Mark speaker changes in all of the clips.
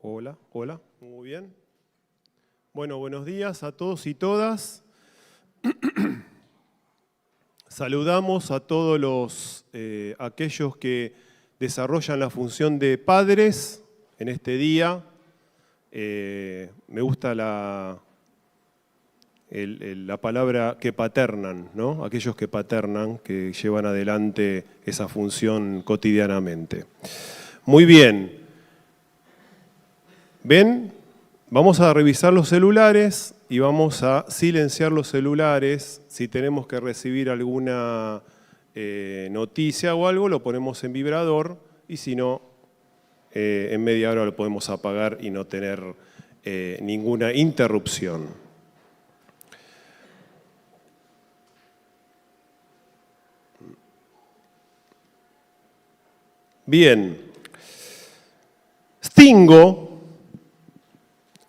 Speaker 1: Hola, hola, muy bien. Bueno, buenos días a todos y todas. Saludamos a todos aquellos que desarrollan la función de padres en este día. Me gusta la palabra que paternan, ¿no? Aquellos que paternan, que llevan adelante esa función cotidianamente. Muy bien. ¿Ven? Vamos a revisar los celulares y vamos a silenciar los celulares. Si tenemos que recibir alguna noticia o algo, lo ponemos en vibrador y si no, en media hora lo podemos apagar y no tener ninguna interrupción. Bien. Stingo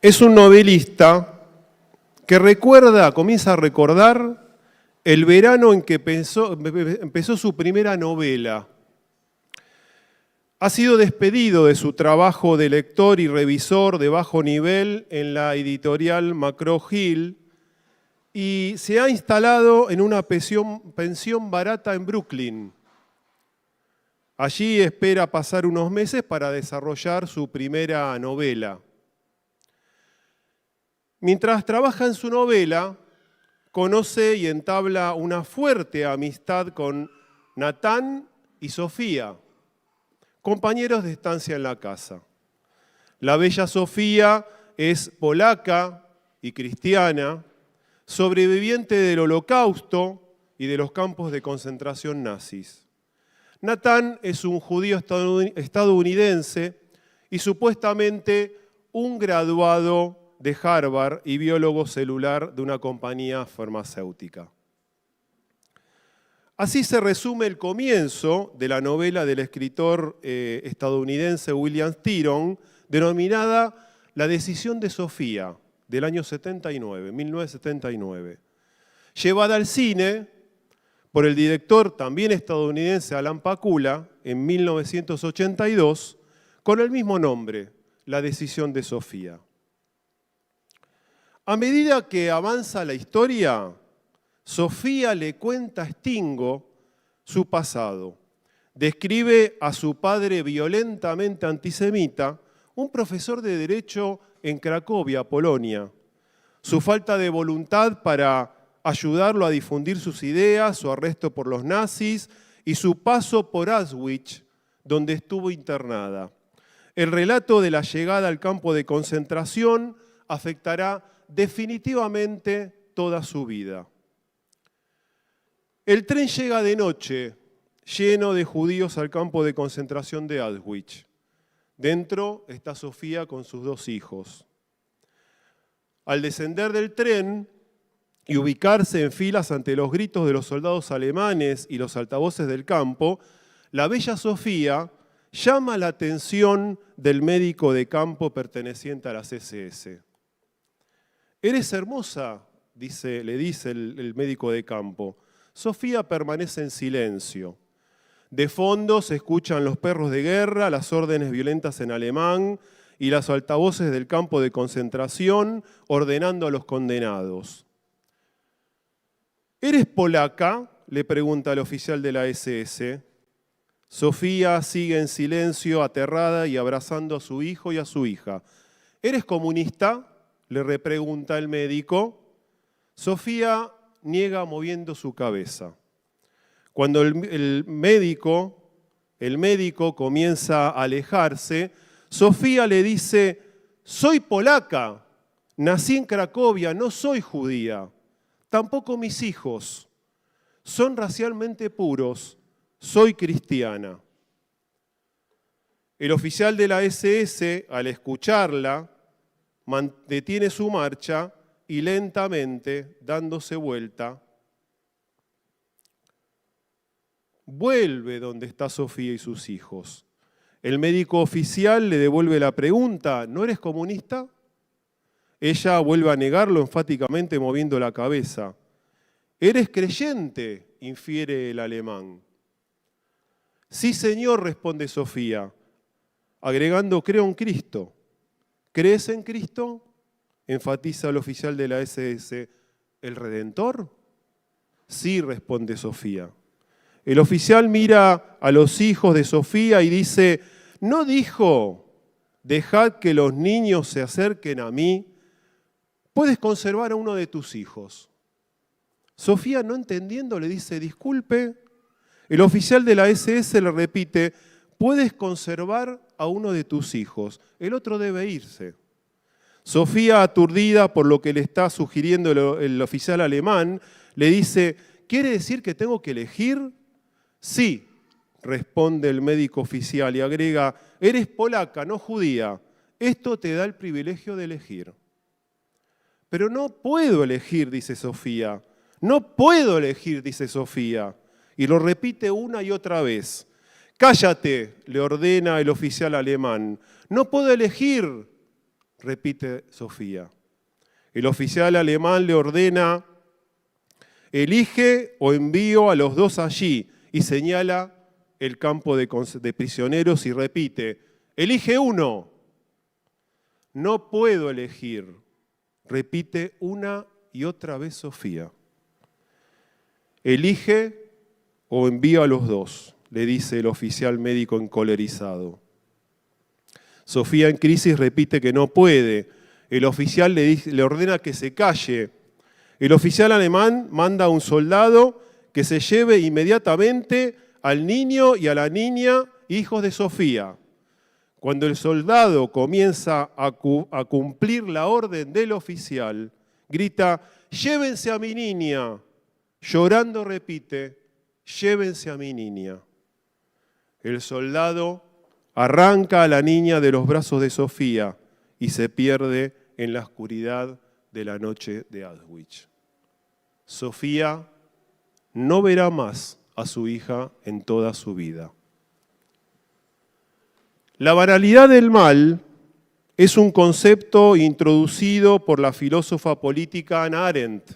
Speaker 1: es un novelista que comienza a recordar el verano en que empezó su primera novela. Ha sido despedido de su trabajo de lector y revisor de bajo nivel en la editorial McGraw-Hill y se ha instalado en una pensión barata en Brooklyn. Allí espera pasar unos meses para desarrollar su primera novela. Mientras trabaja en su novela, conoce y entabla una fuerte amistad con Natán y Sofía, compañeros de estancia en la casa. La bella Sofía es polaca y cristiana, sobreviviente del Holocausto y de los campos de concentración nazis. Natán es un judío estadounidense y supuestamente un graduado de Harvard y biólogo celular de una compañía farmacéutica. Así se resume el comienzo de la novela del escritor estadounidense William Styron, denominada La decisión de Sofía, del año 1979, llevada al cine por el director también estadounidense Alan Pakula en 1982, con el mismo nombre, La decisión de Sofía. A medida que avanza la historia, Sofía le cuenta a Stingo su pasado. Describe a su padre violentamente antisemita, un profesor de Derecho en Cracovia, Polonia. Su falta de voluntad para ayudarlo a difundir sus ideas, su arresto por los nazis y su paso por Auschwitz, donde estuvo internada. El relato de la llegada al campo de concentración afectará definitivamente toda su vida. El tren llega de noche, lleno de judíos al campo de concentración de Auschwitz. Dentro está Sofía con sus 2 hijos. Al descender del tren y ubicarse en filas ante los gritos de los soldados alemanes y los altavoces del campo, la bella Sofía llama la atención del médico de campo perteneciente a las SS. «Eres hermosa», le dice el médico de campo. Sofía permanece en silencio. De fondo se escuchan los perros de guerra, las órdenes violentas en alemán y los altavoces del campo de concentración ordenando a los condenados. «¿Eres polaca?», le pregunta el oficial de la SS. Sofía sigue en silencio, aterrada y abrazando a su hijo y a su hija. «¿Eres comunista?», le repregunta el médico. Sofía niega moviendo su cabeza. Cuando el médico comienza a alejarse, Sofía le dice: «Soy polaca, nací en Cracovia, no soy judía. Tampoco mis hijos. Son racialmente puros, soy cristiana». El oficial de la SS, al escucharla, detiene su marcha y lentamente, dándose vuelta, vuelve donde está Sofía y sus hijos. El médico oficial le devuelve la pregunta: ¿no eres comunista? Ella vuelve a negarlo enfáticamente moviendo la cabeza. «¿Eres creyente?», infiere el alemán. «Sí, señor», responde Sofía, agregando: «creo en Cristo». ¿Crees en Cristo?, enfatiza el oficial de la SS. ¿El Redentor? Sí, responde Sofía. El oficial mira a los hijos de Sofía y dice, ¿no dijo, dejad que los niños se acerquen a mí? Puedes conservar a uno de tus hijos. Sofía, no entendiendo, le dice, disculpe. El oficial de la SS le repite, puedes conservar a uno de tus hijos, el otro debe irse. Sofía, aturdida por lo que le está sugiriendo el oficial alemán, le dice, ¿quiere decir que tengo que elegir? Sí, responde el médico oficial y agrega, eres polaca, no judía, esto te da el privilegio de elegir. Pero no puedo elegir, dice Sofía, no puedo elegir, dice Sofía, y lo repite una y otra vez. Cállate, le ordena el oficial alemán, no puedo elegir, repite Sofía. El oficial alemán le ordena, elige o envío a los dos allí, y señala el campo de prisioneros y repite, elige uno. No puedo elegir, repite una y otra vez Sofía. Elige o envío a los dos, le dice el oficial médico encolerizado. Sofía en crisis repite que no puede. El oficial le ordena que se calle. El oficial alemán manda a un soldado que se lleve inmediatamente al niño y a la niña, hijos de Sofía. Cuando el soldado comienza a cumplir la orden del oficial, grita, llévense a mi niña. Llorando repite, llévense a mi niña. El soldado arranca a la niña de los brazos de Sofía y se pierde en la oscuridad de la noche de Auschwitz. Sofía no verá más a su hija en toda su vida. La banalidad del mal es un concepto introducido por la filósofa política Hannah Arendt.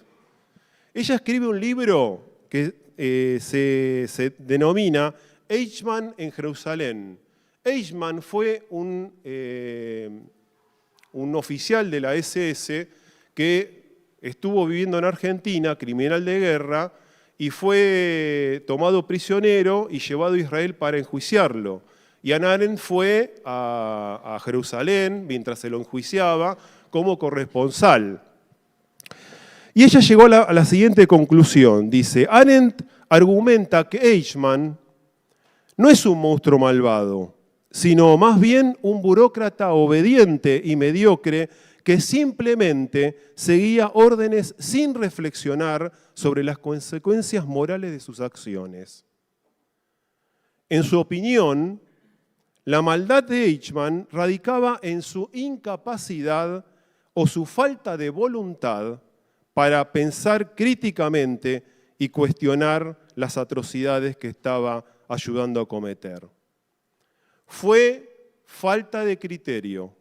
Speaker 1: Ella escribe un libro que se denomina Eichmann en Jerusalén. Eichmann fue un oficial de la SS que estuvo viviendo en Argentina, criminal de guerra, y fue tomado prisionero y llevado a Israel para enjuiciarlo. Y Hannah Arendt fue a Jerusalén mientras se lo enjuiciaba como corresponsal. Y ella llegó a la siguiente conclusión. Dice, Arendt argumenta que Eichmann no es un monstruo malvado, sino más bien un burócrata obediente y mediocre que simplemente seguía órdenes sin reflexionar sobre las consecuencias morales de sus acciones. En su opinión, la maldad de Eichmann radicaba en su incapacidad o su falta de voluntad para pensar críticamente y cuestionar las atrocidades que estaba ayudando a cometer. Fue falta de criterio,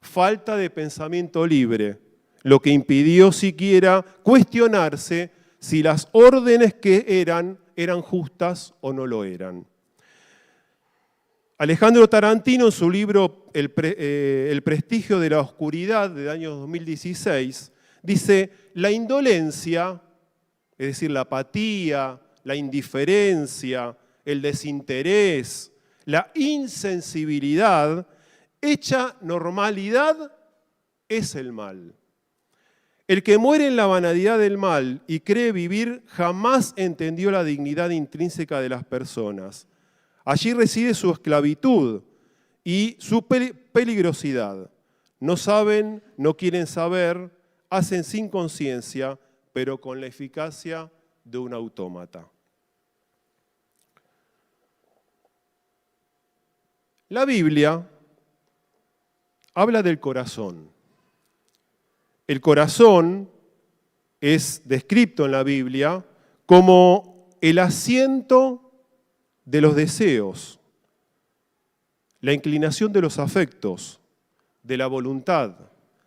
Speaker 1: falta de pensamiento libre, lo que impidió siquiera cuestionarse si las órdenes que eran justas o no lo eran. Alejandro Tarantino, en su libro El prestigio de la oscuridad, del año 2016, dice, la indolencia, es decir, la apatía, la indiferencia, el desinterés, la insensibilidad, hecha normalidad, es el mal. El que muere en la vanidad del mal y cree vivir jamás entendió la dignidad intrínseca de las personas. Allí reside su esclavitud y su peligrosidad. No saben, no quieren saber, hacen sin conciencia, pero con la eficacia de un autómata. La Biblia habla del corazón. El corazón es descrito en la Biblia como el asiento de los deseos, la inclinación de los afectos, de la voluntad,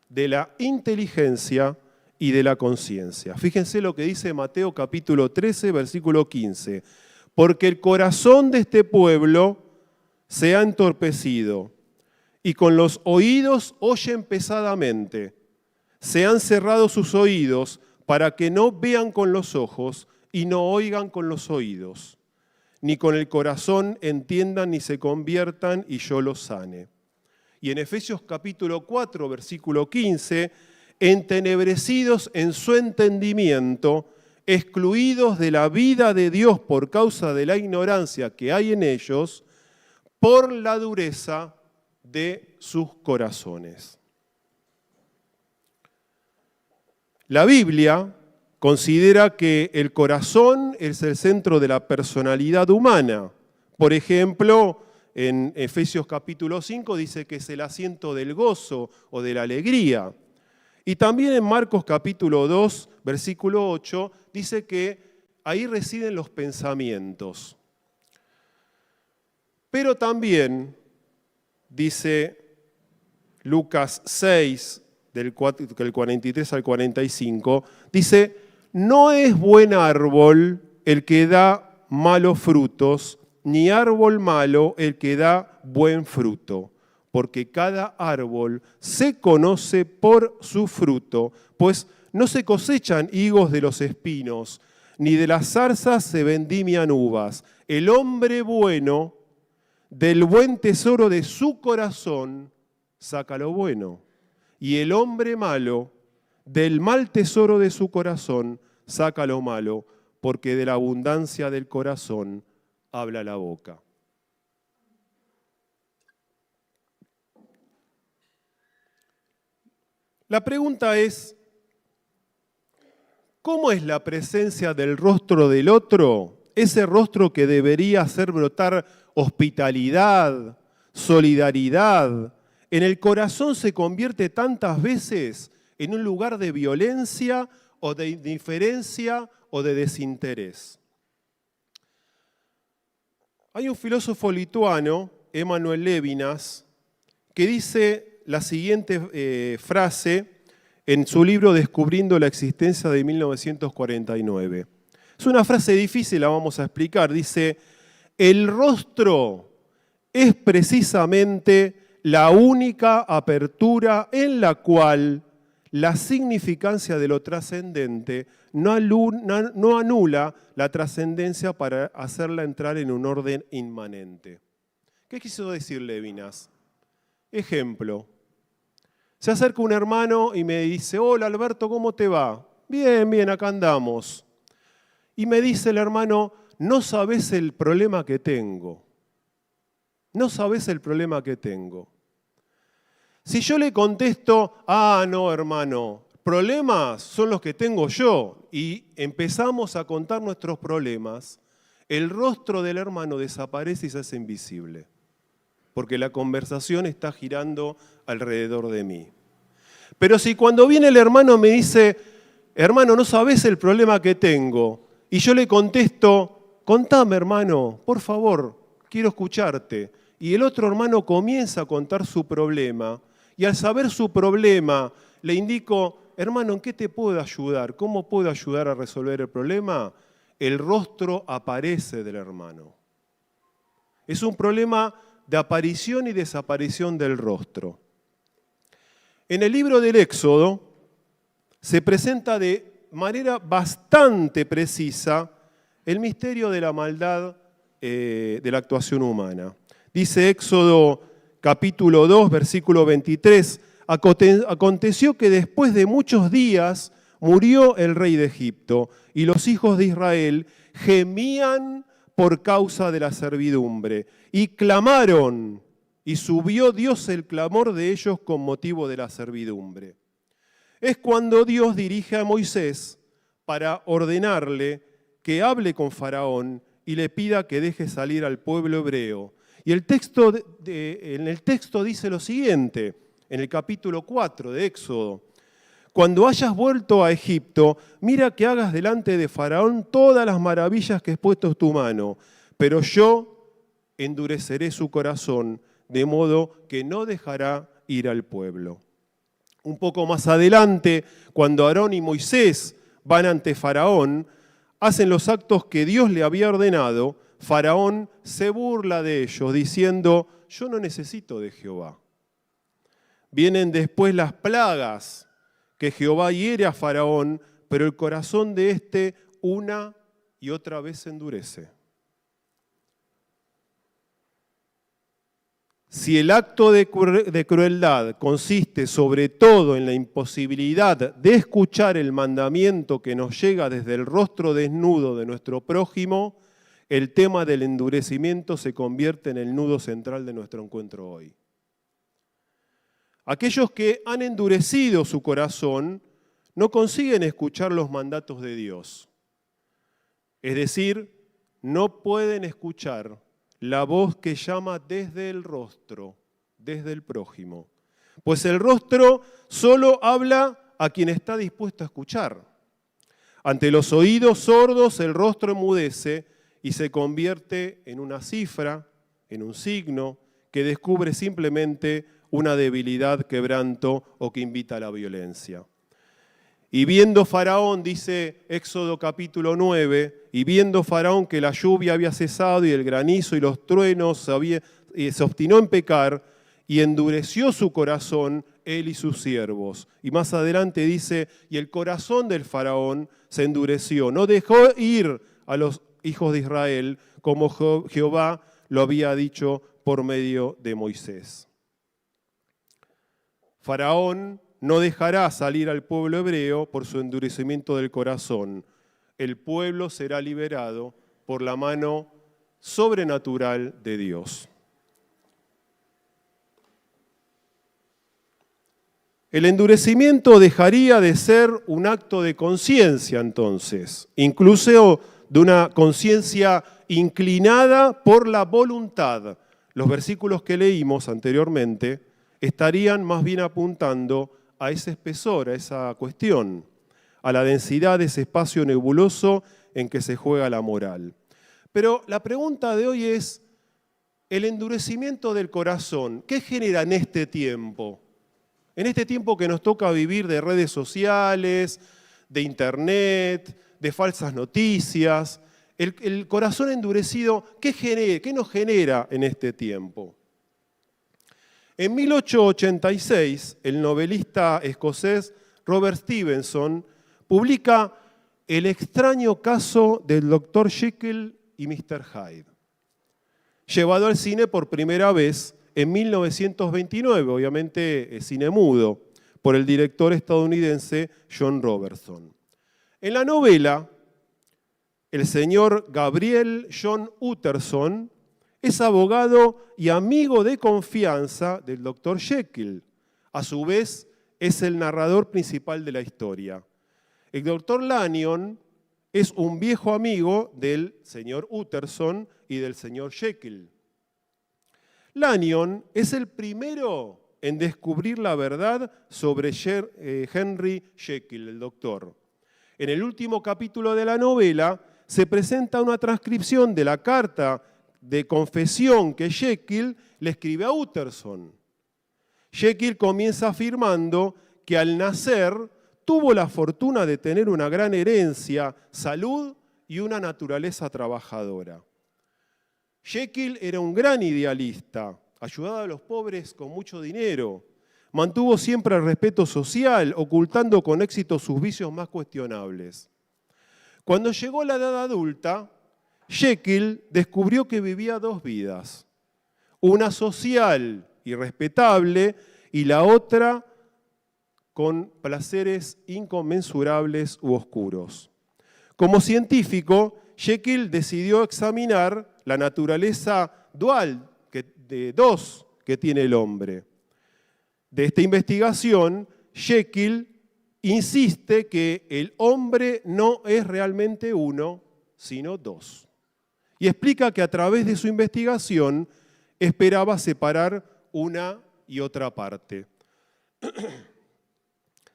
Speaker 1: de la inteligencia y de la conciencia. Fíjense lo que dice Mateo capítulo 13, versículo 15. Porque el corazón de este pueblo se ha entorpecido y con los oídos oyen pesadamente. Se han cerrado sus oídos para que no vean con los ojos y no oigan con los oídos, ni con el corazón entiendan ni se conviertan y yo los sane. Y en Efesios capítulo 4, versículo 15, entenebrecidos en su entendimiento, excluidos de la vida de Dios por causa de la ignorancia que hay en ellos, por la dureza de sus corazones. La Biblia considera que el corazón es el centro de la personalidad humana. Por ejemplo, en Efesios capítulo 5 dice que es el asiento del gozo o de la alegría. Y también en Marcos capítulo 2, versículo 8, dice que ahí residen los pensamientos. Pero también, dice Lucas 6, del 43 al 45, dice, no es buen árbol el que da malos frutos, ni árbol malo el que da buen fruto, porque cada árbol se conoce por su fruto, pues no se cosechan higos de los espinos, ni de las zarzas se vendimian uvas. El hombre bueno, del buen tesoro de su corazón, saca lo bueno, y el hombre malo, del mal tesoro de su corazón, saca lo malo, porque de la abundancia del corazón habla la boca. La pregunta es, ¿cómo es la presencia del rostro del otro? Ese rostro que debería hacer brotar hospitalidad, solidaridad, en el corazón se convierte tantas veces en un lugar de violencia o de indiferencia o de desinterés. Hay un filósofo lituano, Emanuel Levinas, que dice la siguiente frase en su libro Descubriendo la existencia de 1949. Es una frase difícil, la vamos a explicar. Dice, el rostro es precisamente la única apertura en la cual la significancia de lo trascendente no anula la trascendencia para hacerla entrar en un orden inmanente. ¿Qué quiso decir Levinas? Ejemplo. Se acerca un hermano y me dice, hola Alberto, ¿cómo te va? Bien, bien, acá andamos. Y me dice el hermano, no sabés el problema que tengo. No sabés el problema que tengo. Si yo le contesto, no hermano, problemas son los que tengo yo, y empezamos a contar nuestros problemas, el rostro del hermano desaparece y se hace invisible, porque la conversación está girando alrededor de mí. Pero si cuando viene el hermano me dice, hermano, no sabés el problema que tengo, y yo le contesto, contame hermano, por favor, quiero escucharte, y el otro hermano comienza a contar su problema, y al saber su problema le indico, hermano, ¿en qué te puedo ayudar? ¿Cómo puedo ayudar a resolver el problema? El rostro aparece del hermano. Es un problema de aparición y desaparición del rostro. En el libro del Éxodo se presenta de manera bastante precisa el misterio de la maldad de la actuación humana. Dice Éxodo capítulo 2, versículo 23, aconteció que después de muchos días murió el rey de Egipto y los hijos de Israel gemían por causa de la servidumbre y clamaron y subió Dios el clamor de ellos con motivo de la servidumbre. Es cuando Dios dirige a Moisés para ordenarle que hable con Faraón y le pida que deje salir al pueblo hebreo. Y en el texto dice lo siguiente, en el capítulo 4 de Éxodo. Cuando hayas vuelto a Egipto, mira que hagas delante de Faraón todas las maravillas que he puesto en tu mano, pero yo endureceré su corazón, de modo que no dejará ir al pueblo. Un poco más adelante, cuando Aarón y Moisés van ante Faraón, hacen los actos que Dios le había ordenado. Faraón se burla de ellos diciendo, yo no necesito de Jehová, Vienen después las plagas que Jehová hiere a Faraón, pero el corazón de éste una y otra vez se endurece. Si el acto de crueldad consiste sobre todo en la imposibilidad de escuchar el mandamiento que nos llega desde el rostro desnudo de nuestro prójimo, el tema del endurecimiento se convierte en el nudo central de nuestro encuentro hoy. Aquellos que han endurecido su corazón no consiguen escuchar los mandatos de Dios. Es decir, no pueden escuchar la voz que llama desde el rostro, desde el prójimo. Pues el rostro solo habla a quien está dispuesto a escuchar. Ante los oídos sordos el rostro enmudece y se convierte en una cifra, en un signo, que descubre simplemente una debilidad, quebranto o que invita a la violencia. Y viendo Faraón, dice Éxodo capítulo 9, y viendo Faraón que la lluvia había cesado y el granizo y los truenos se obstinó en pecar y endureció su corazón, él y sus siervos. Y más adelante dice, y el corazón del Faraón se endureció, no dejó ir a los hijos de Israel como Jehová lo había dicho por medio de Moisés. Faraón no dejará salir al pueblo hebreo por su endurecimiento del corazón. El pueblo será liberado por la mano sobrenatural de Dios. El endurecimiento dejaría de ser un acto de conciencia entonces, incluso de una conciencia inclinada por la voluntad. Los versículos que leímos anteriormente estarían más bien apuntando a ese espesor, a esa cuestión, a la densidad de ese espacio nebuloso en que se juega la moral. Pero la pregunta de hoy es, el endurecimiento del corazón, ¿qué genera en este tiempo? En este tiempo que nos toca vivir de redes sociales, de internet, de falsas noticias, el corazón endurecido, ¿qué nos genera en este tiempo? En 1886, el novelista escocés Robert Stevenson publica El extraño caso del Dr. Jekyll y Mr. Hyde, llevado al cine por primera vez en 1929, obviamente cine mudo, por el director estadounidense John Robertson. En la novela, el señor Gabriel John Utterson es abogado y amigo de confianza del Dr. Jekyll. A su vez, es el narrador principal de la historia. El Dr. Lanyon es un viejo amigo del señor Utterson y del señor Jekyll. Lanyon es el primero en descubrir la verdad sobre Henry Jekyll, el doctor. En el último capítulo de la novela se presenta una transcripción de la carta de confesión que Jekyll le escribe a Utterson. Jekyll comienza afirmando que al nacer tuvo la fortuna de tener una gran herencia, salud y una naturaleza trabajadora. Jekyll era un gran idealista, ayudaba a los pobres con mucho dinero, mantuvo siempre el respeto social, ocultando con éxito sus vicios más cuestionables. Cuando llegó la edad adulta, Jekyll descubrió que vivía dos vidas, una social y respetable y la otra con placeres inconmensurables u oscuros. Como científico, Jekyll decidió examinar la naturaleza dual de dos que tiene el hombre. De esta investigación, Jekyll insiste que el hombre no es realmente uno, sino dos. Y explica que a través de su investigación esperaba separar una y otra parte.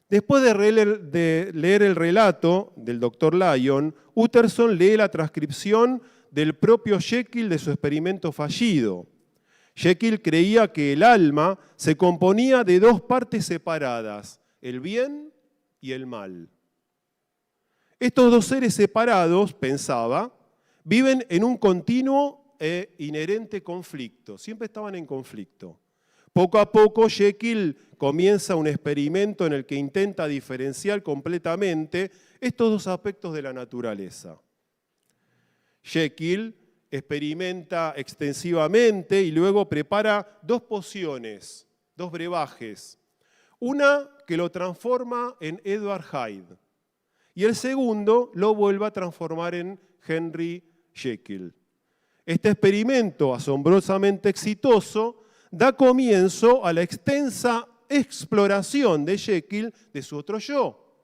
Speaker 1: Después de leer el relato del Dr. Lyon, Utterson lee la transcripción del propio Jekyll de su experimento fallido. Jekyll creía que el alma se componía de dos partes separadas, el bien y el mal. Estos dos seres separados, pensaba, viven en un continuo e inherente conflicto, siempre estaban en conflicto. Poco a poco Jekyll comienza un experimento en el que intenta diferenciar completamente estos dos aspectos de la naturaleza. Jekyll experimenta extensivamente y luego prepara dos pociones, dos brebajes. Una que lo transforma en Edward Hyde y el segundo lo vuelve a transformar en Henry Jekyll. Este experimento asombrosamente exitoso da comienzo a la extensa exploración de Jekyll de su otro yo,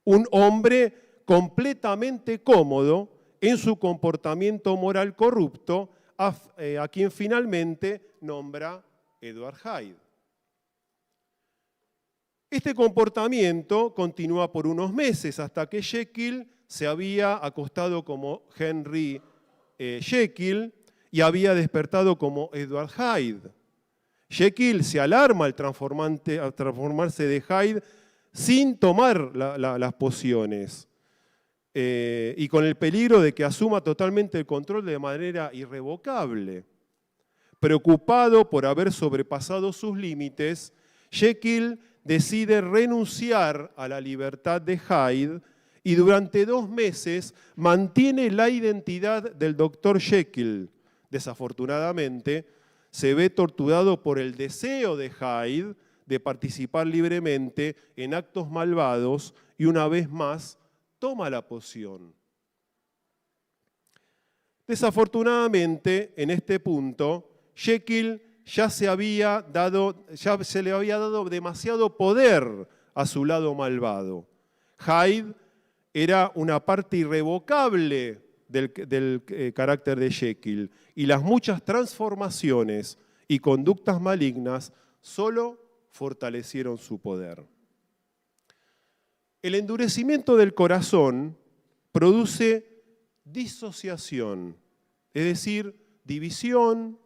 Speaker 1: un hombre completamente cómodo en su comportamiento moral corrupto, a quien finalmente nombra Edward Hyde. Este comportamiento continúa por unos meses hasta que Jekyll se había acostado como Henry Jekyll y había despertado como Edward Hyde. Jekyll se alarma al transformarse de Hyde sin tomar las pociones y con el peligro de que asuma totalmente el control de manera irrevocable. Preocupado por haber sobrepasado sus límites, Jekyll decide renunciar a la libertad de Hyde y durante 2 meses mantiene la identidad del Dr. Jekyll. Desafortunadamente, se ve torturado por el deseo de Hyde de participar libremente en actos malvados y una vez más toma la poción. Desafortunadamente, en este punto, Jekyll ya se le había dado demasiado poder a su lado malvado. Hyde era una parte irrevocable del carácter de Jekyll y las muchas transformaciones y conductas malignas solo fortalecieron su poder. El endurecimiento del corazón produce disociación, es decir, división,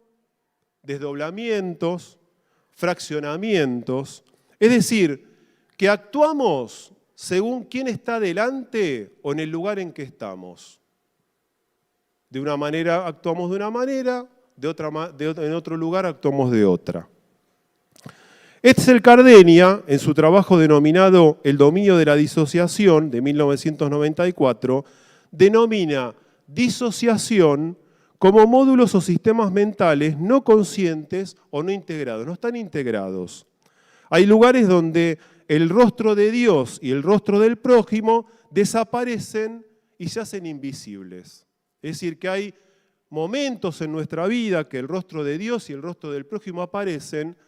Speaker 1: desdoblamientos, fraccionamientos, es decir, que actuamos según quién está delante o en el lugar en que estamos. De una manera actuamos de una manera, en otro lugar actuamos de otra. Edsel Cardenia, en su trabajo denominado El dominio de la disociación, de 1994, denomina disociación como módulos o sistemas mentales no conscientes o no integrados, no están integrados. Hay lugares donde el rostro de Dios y el rostro del prójimo desaparecen y se hacen invisibles. Es decir, que hay momentos en nuestra vida que el rostro de Dios y el rostro del prójimo aparecen,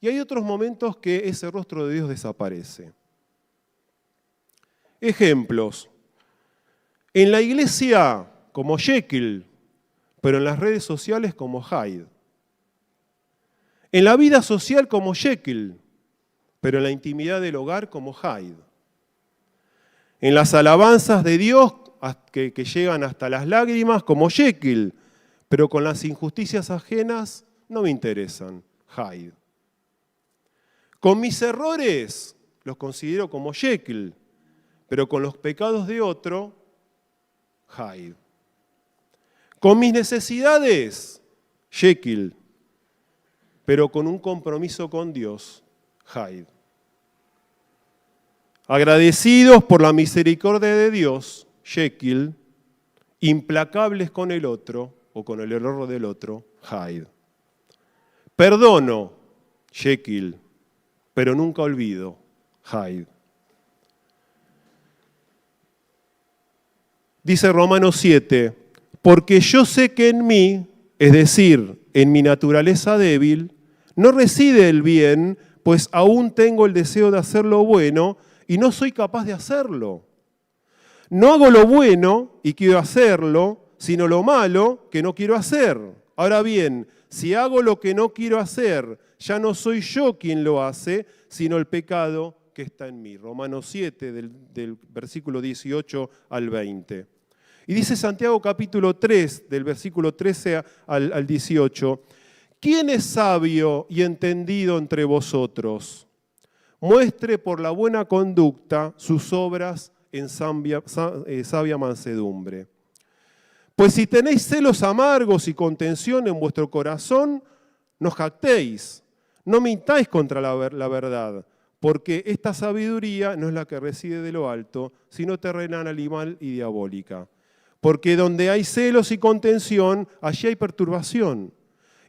Speaker 1: y hay otros momentos que ese rostro de Dios desaparece. Ejemplos. En la iglesia, como Jekyll, pero en las redes sociales como Hyde. En la vida social como Jekyll, pero en la intimidad del hogar como Hyde. En las alabanzas de Dios que llegan hasta las lágrimas como Jekyll, pero con las injusticias ajenas no me interesan, Hyde. Con mis errores los considero como Jekyll, pero con los pecados de otro, Hyde. Con mis necesidades, Jekyll, pero con un compromiso con Dios, Hyde. Agradecidos por la misericordia de Dios, Jekyll, implacables con el otro o con el error del otro, Hyde. Perdono, Jekyll, pero nunca olvido, Hyde. Dice Romanos 7, porque yo sé que en mí, es decir, en mi naturaleza débil, no reside el bien, pues aún tengo el deseo de hacer lo bueno y no soy capaz de hacerlo. No hago lo bueno y quiero hacerlo, sino lo malo que no quiero hacer. Ahora bien, si hago lo que no quiero hacer, ya no soy yo quien lo hace, sino el pecado que está en mí. Romanos 7, del versículo 18 al 20. Y dice Santiago capítulo 3, del versículo 13 al 18, ¿quién es sabio y entendido entre vosotros? Muestre por la buena conducta sus obras en sabia mansedumbre. Pues si tenéis celos amargos y contención en vuestro corazón, no jactéis. No mintáis contra la verdad, porque esta sabiduría no es la que reside de lo alto, sino terrenal, animal y diabólica. Porque donde hay celos y contención, allí hay perturbación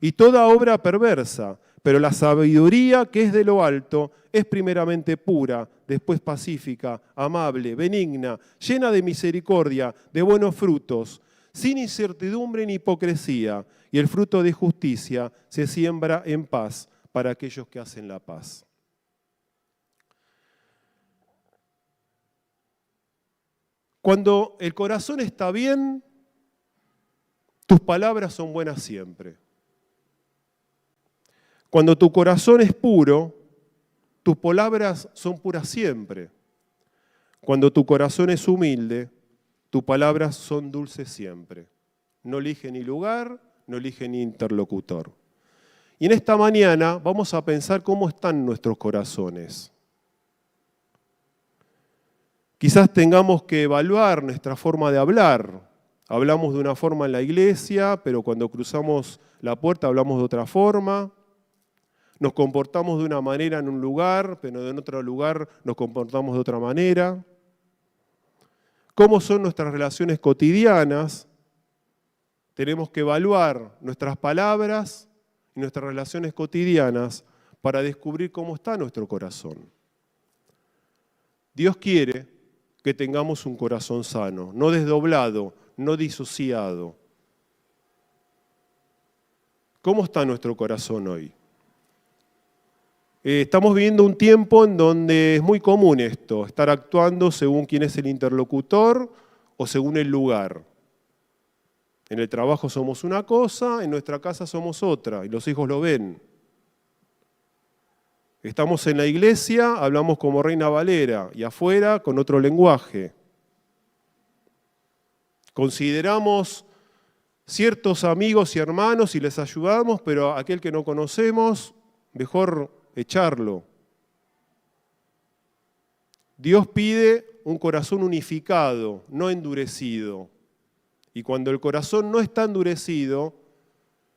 Speaker 1: y toda obra perversa. Pero la sabiduría que es de lo alto es primeramente pura, después pacífica, amable, benigna, llena de misericordia, de buenos frutos, sin incertidumbre ni hipocresía. Y el fruto de justicia se siembra en paz para aquellos que hacen la paz. Cuando el corazón está bien, tus palabras son buenas siempre. Cuando tu corazón es puro, tus palabras son puras siempre. Cuando tu corazón es humilde, tus palabras son dulces siempre. No elige ni lugar, no elige ni interlocutor. Y en esta mañana vamos a pensar cómo están nuestros corazones. Quizás tengamos que evaluar nuestra forma de hablar. Hablamos de una forma en la iglesia, pero cuando cruzamos la puerta hablamos de otra forma. Nos comportamos de una manera en un lugar, pero en otro lugar nos comportamos de otra manera. ¿Cómo son nuestras relaciones cotidianas? Tenemos que evaluar nuestras palabras y nuestras relaciones cotidianas para descubrir cómo está nuestro corazón. Dios quiere que tengamos un corazón sano, no desdoblado, no disociado. ¿Cómo está nuestro corazón hoy? Estamos viviendo un tiempo en donde es muy común esto, estar actuando según quién es el interlocutor o según el lugar. En el trabajo somos una cosa, en nuestra casa somos otra, y los hijos lo ven. Estamos en la iglesia, hablamos como Reina Valera, y afuera con otro lenguaje. Consideramos ciertos amigos y hermanos y les ayudamos, pero a aquel que no conocemos, mejor echarlo. Dios pide un corazón unificado, no endurecido. Y cuando el corazón no está endurecido,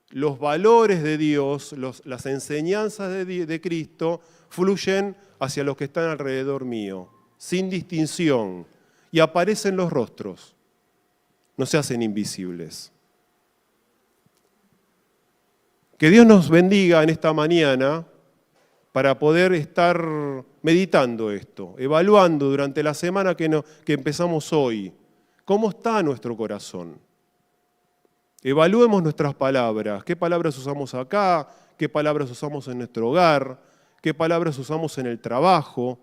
Speaker 1: los valores de Dios, las enseñanzas de Cristo fluyen hacia los que están alrededor mío, sin distinción, y aparecen los rostros, no se hacen invisibles. Que Dios nos bendiga en esta mañana para poder estar meditando esto, evaluando durante la semana que empezamos hoy, cómo está nuestro corazón. Evaluemos nuestras palabras, qué palabras usamos acá, qué palabras usamos en nuestro hogar, qué palabras usamos en el trabajo,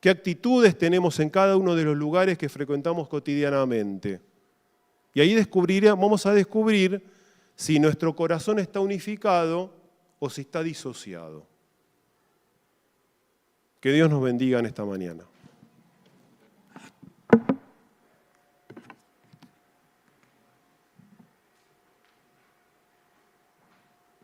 Speaker 1: qué actitudes tenemos en cada uno de los lugares que frecuentamos cotidianamente. Y ahí vamos a descubrir si nuestro corazón está unificado o si está disociado. Que Dios nos bendiga en esta mañana.